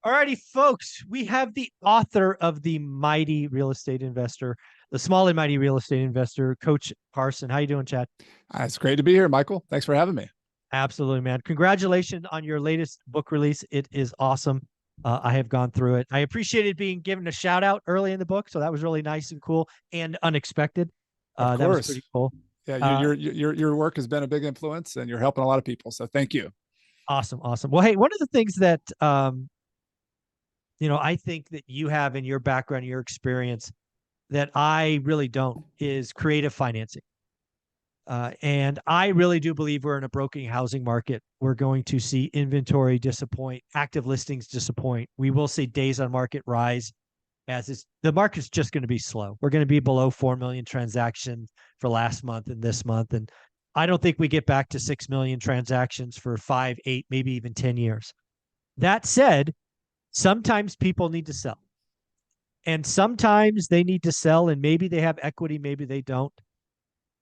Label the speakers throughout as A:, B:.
A: Alrighty, folks, we have the author of The Mighty Real Estate Investor, the Small and Mighty Real Estate Investor, Coach Carson. How you doing, Chad?
B: It's great to be here, Michael. Thanks for having me.
A: Absolutely, man. Congratulations on your latest book release. It is awesome. I have gone through it. I appreciated being given a shout out early in the book, so that was really nice and cool and unexpected.
B: Of
A: That was
B: course.
A: pretty cool.
B: Yeah,
A: Uh,
B: your work has been a big influence, and you're helping a lot of people. So thank you.
A: awesome, awesome. Well, hey, one of the things that I think that you have in your background, your experience, that I really don't is creative financing. And I really do believe we're in a broken housing market. We're going to see inventory disappoint, active listings disappoint. We will see days on market rise the market's just going to be slow. We're going to be below 4 million transactions for last month and this month. And I don't think we get back to 6 million transactions for 5, 8, maybe even 10 years. That said, sometimes people need to sell. And sometimes they need to sell and maybe they have equity, maybe they don't.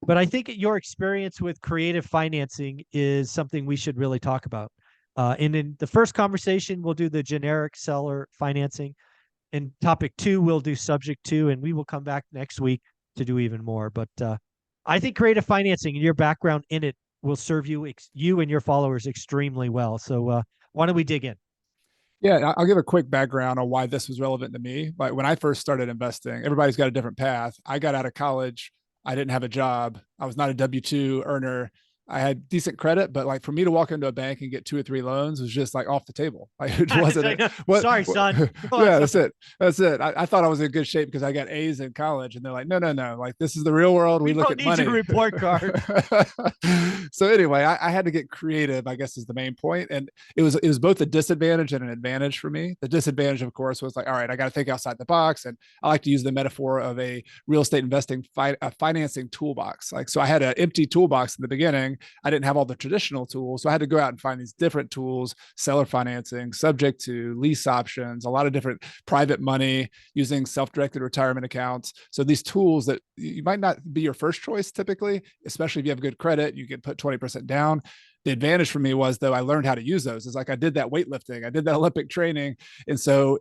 A: But I think your experience with creative financing is something we should really talk about. And in the first conversation, we'll do the generic seller financing. In topic 2, we'll do subject 2, and we will come back next week to do even more. But I think creative financing and your background in it will serve you and your followers extremely well. So why don't we dig in?
B: Yeah, I'll give a quick background on why this was relevant to me. But when I first started investing, everybody's got a different path. I got out of college. I didn't have a job. I was not a W-2 earner. I had decent credit, but like for me to walk into a bank and get 2 or 3 loans was just like off the table. Like it wasn't.
A: Sorry, son.
B: Yeah, that's it. That's it. I thought I was in good shape because I got A's in college, and they're like, no. Like this is the real world. We look at money.
A: Your report card.
B: So anyway, I had to get creative, I guess is the main point. And it was both a disadvantage and an advantage for me. The disadvantage, of course, was like, all right, I got to think outside the box. And I like to use the metaphor of a real estate investing financing toolbox. Like, so I had an empty toolbox in the beginning. I didn't have all the traditional tools. So I had to go out and find these different tools, seller financing, subject to lease options, a lot of different private money, using self-directed retirement accounts. So these tools that you might not be your first choice typically, especially if you have good credit, you can put 20% down. The advantage for me was, though, I learned how to use those. It's like I did that weightlifting, I did that Olympic training. And so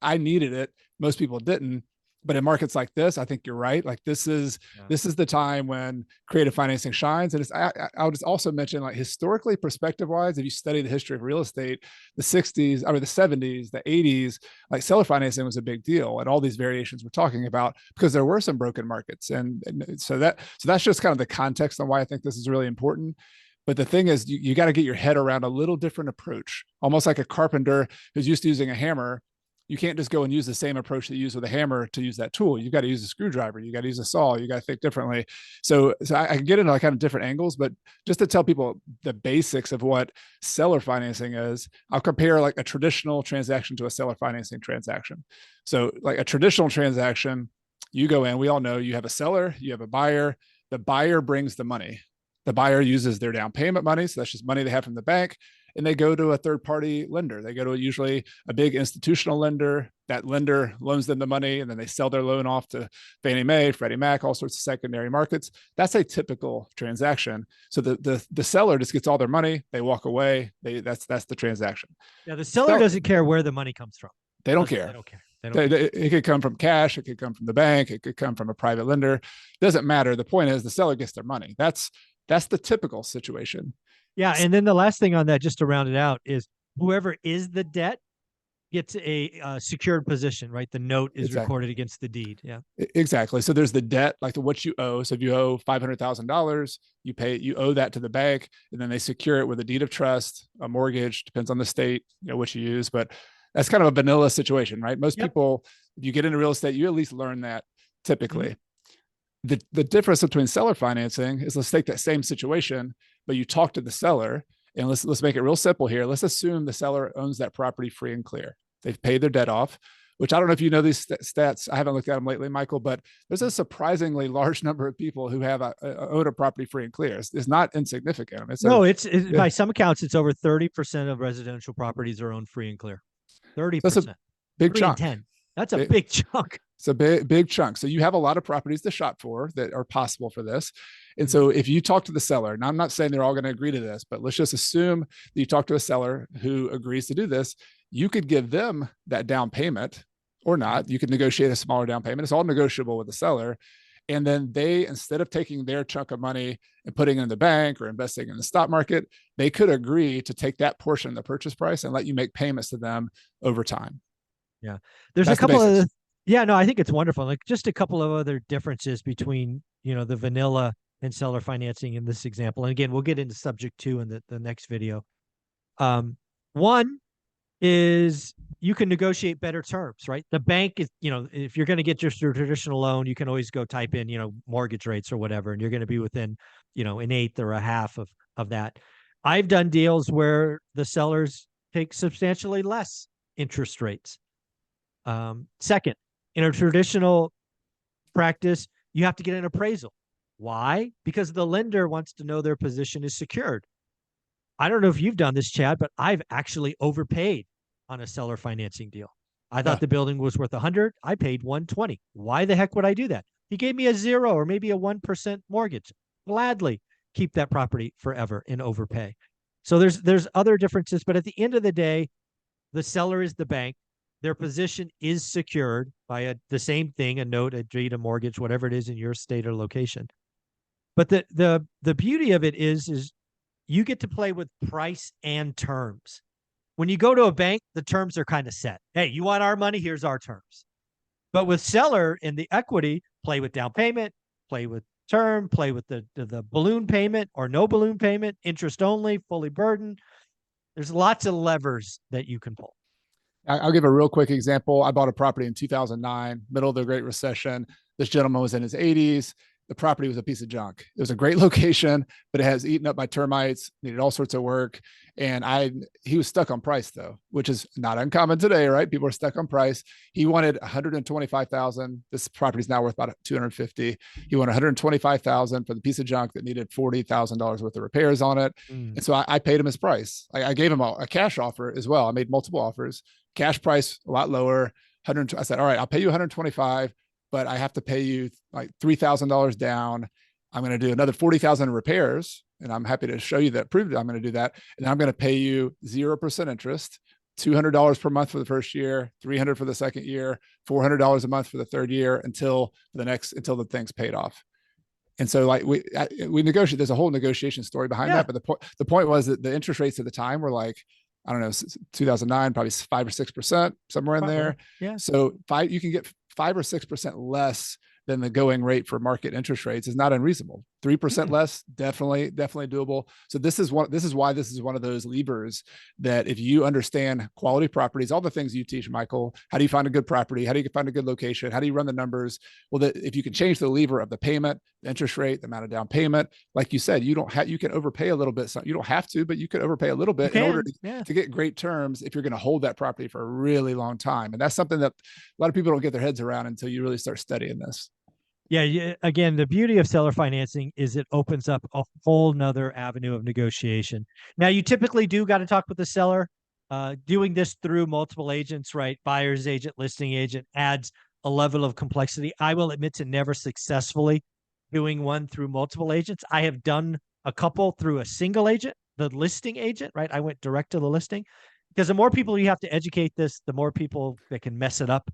B: I needed it. Most people didn't. But in markets like this, I think you're right. Like this is the time when creative financing shines. And I'll just also mention, like historically, perspective wise, if you study the history of real estate, the 60s, the 70s, the 80s, like seller financing was a big deal, and all these variations we're talking about because there were some broken markets. And so that's just kind of the context on why I think this is really important. But the thing is, you got to get your head around a little different approach, almost like a carpenter who's used to using a hammer. You can't just go and use the same approach that you use with a hammer to use that tool. You've got to use a screwdriver. You got to use a saw. You got to think differently. So I can get into like kind of different angles, but just to tell people the basics of what seller financing is, I'll compare like a traditional transaction to a seller financing transaction. So like a traditional transaction, you go in, we all know you have a seller, you have a buyer. The buyer brings the money. The buyer uses their down payment money. So that's just money they have from the bank. And they go to a third-party lender. They go to usually a big institutional lender. That lender loans them the money, and then they sell their loan off to Fannie Mae, Freddie Mac, all sorts of secondary markets. That's a typical transaction. So the seller just gets all their money. They walk away. That's the transaction.
A: Yeah, the seller doesn't care where the money comes from.
B: They don't care.
A: They don't care.
B: It could come from cash. It could come from the bank. It could come from a private lender. It doesn't matter. The point is the seller gets their money. That's the typical situation.
A: Yeah. And then the last thing on that, just to round it out, is whoever is the debt gets a secured position, right? The note is recorded against the deed. Yeah,
B: exactly. So there's the debt, like what you owe. So if you owe $500,000, you owe that to the bank, and then they secure it with a deed of trust, a mortgage, depends on the state, what you use. But that's kind of a vanilla situation, right? Most people, if you get into real estate, you at least learn that typically. Mm-hmm. The difference between seller financing is, let's take that same situation, but you talk to the seller, and let's make it real simple here. Let's assume the seller owns that property free and clear. They've paid their debt off, which I don't know if you know these stats. I haven't looked at them lately, Michael, but there's a surprisingly large number of people who have own a property free and clear. It's not insignificant.
A: By some accounts, it's over 30% of residential properties are owned free and clear. 30%.
B: That's a big chunk.
A: 10. That's a big chunk.
B: So big chunk. So you have a lot of properties to shop for that are possible for this. And
A: Mhm.
B: so if you talk to the seller, and I'm not saying they're all going to agree to this, but let's just assume that you talk to a seller who agrees to do this, you could give them that down payment or not. You could negotiate a smaller down payment. It's all negotiable with the seller. And then they, instead of taking their chunk of money and putting it in the bank or investing in the stock market, they could agree to take that portion of the purchase price and let you make payments to them over time.
A: Yeah. There's a
B: That's the
A: couple
B: basics.
A: of, yeah, no, I think it's wonderful. Like just a couple of other differences between, the vanilla and seller financing in this example. And again, we'll get into subject 2 in the next video. One is you can negotiate better terms, right? The bank is, if you're going to get your traditional loan, you can always go type in, mortgage rates or whatever, and you're going to be within, an eighth or a half of that. I've done deals where the sellers take substantially less interest rates. Second, in a traditional practice, you have to get an appraisal. Why? Because the lender wants to know their position is secured. I don't know if you've done this, Chad, but I've actually overpaid on a seller financing deal. I thought
B: Yeah.
A: the building was worth 100. I paid 120. Why the heck would I do that? He gave me a 0 or maybe a 1% mortgage. Gladly keep that property forever and overpay. So there's other differences, but at the end of the day, the seller is the bank. Their position is secured by the same thing, a note, a deed, a mortgage, whatever it is in your state or location. But the beauty of it is you get to play with price and terms. When you go to a bank, the terms are kind of set. Hey, you want our money? Here's our terms. But with seller in the equity, play with down payment, play with term, play with the balloon payment or no balloon payment, interest only, fully burdened. There's lots of levers that you can pull.
B: I'll give a real quick example. I bought a property in 2009, middle of the Great Recession. This gentleman was in his 80s. The property was a piece of junk. It was a great location, but it has eaten up by termites, needed all sorts of work. And he was stuck on price though, which is not uncommon today, right? People are stuck on price. He wanted 125,000. This property is now worth about 250. He wanted 125,000 for the piece of junk that needed $40,000 worth of repairs on it. And so I paid him his price. I gave him a cash offer as well. I made multiple offers. Cash price a lot lower. I said, all right, I'll pay you 125, but I have to pay you like $3,000 down. I'm going to do another 40,000 in repairs, and I'm happy to show you that, prove that I'm going to do that. And I'm going to pay you 0% interest, $200 per month for the first year, $300 for the second year, $400 a month for the third year until the thing's paid off. And so like we negotiate, there's a whole negotiation story behind that. But the point was that the interest rates at the time were like, I don't know, 2009, probably 5 or 6%, somewhere in there.
A: Yeah.
B: So you can get 5 or 6% less than the going rate for market interest rates is not unreasonable. 3% less, definitely doable. So this is why this is one of those levers that if you understand quality properties, all the things you teach, Michael, how do you find a good property? How do you find a good location? How do you run the numbers? Well, if you can change the lever of the payment, the interest rate, the amount of down payment, like you said, you can overpay a little bit. You don't have to, but you could overpay a little bit in order to get great terms if you're going to hold that property for a really long time. And that's something that a lot of people don't get their heads around until you really start studying this.
A: Yeah. Again, the beauty of seller financing is it opens up a whole nother avenue of negotiation. Now, you typically do got to talk with the seller. Doing this through multiple agents, right? Buyer's agent, listing agent adds a level of complexity. I will admit to never successfully doing one through multiple agents. I have done a couple through a single agent, the listing agent, right? I went direct to the listing because the more people you have to educate this, the more people that can mess it up.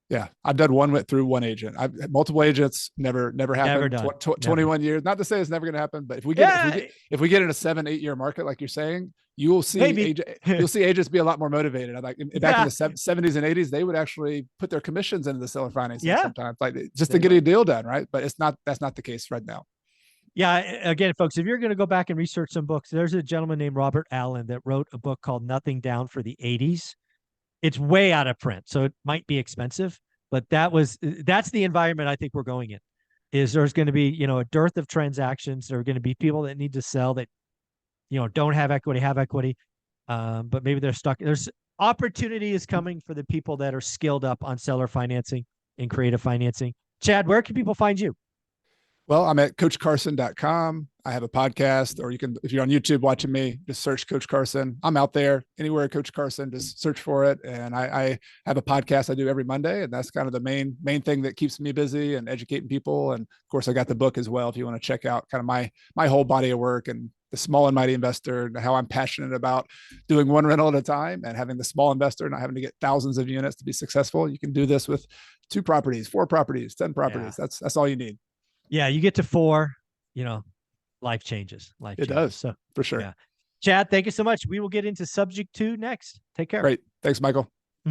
B: Yeah, I've done one through one agent. I've multiple agents, never happened.
A: Never done.
B: 21 years. Not to say it's never going to happen, but if we get in a 7-8 year market, like you're saying, you will see agents be a lot more motivated. Like back in the 70s and 80s, they would actually put their commissions into the seller financing sometimes, like just to get a deal done, right? But that's not the case right now.
A: Yeah, again, folks, if you're going to go back and research some books, there's a gentleman named Robert Allen that wrote a book called Nothing Down for the 80s. It's way out of print, so it might be expensive, but that's the environment I think we're going in. Is there's going to be, a dearth of transactions. There are going to be people that need to sell that, don't have equity, but maybe they're stuck. There's opportunity is coming for the people that are skilled up on seller financing and creative financing. Chad, where can people find you?
B: Well, I'm at coachcarson.com. I have a podcast, or you can, if you're on YouTube watching me, just search Coach Carson. I'm out there anywhere, Coach Carson, just search for it. And I have a podcast I do every Monday, and that's kind of the main thing that keeps me busy and educating people. And of course, I got the book as well if you want to check out kind of my whole body of work and the small and mighty investor, and how I'm passionate about doing one rental at a time and having the small investor, not having to get thousands of units to be successful. You can do this with 2 properties, 4 properties, 10 properties.
A: Yeah.
B: That's all you need.
A: Yeah. You get to 4, life changes. Life
B: It
A: changes.
B: does,
A: So
B: for sure.
A: yeah. Chad, thank you so much. We will get into subject 2 next. Take care.
B: Great. Thanks, Michael.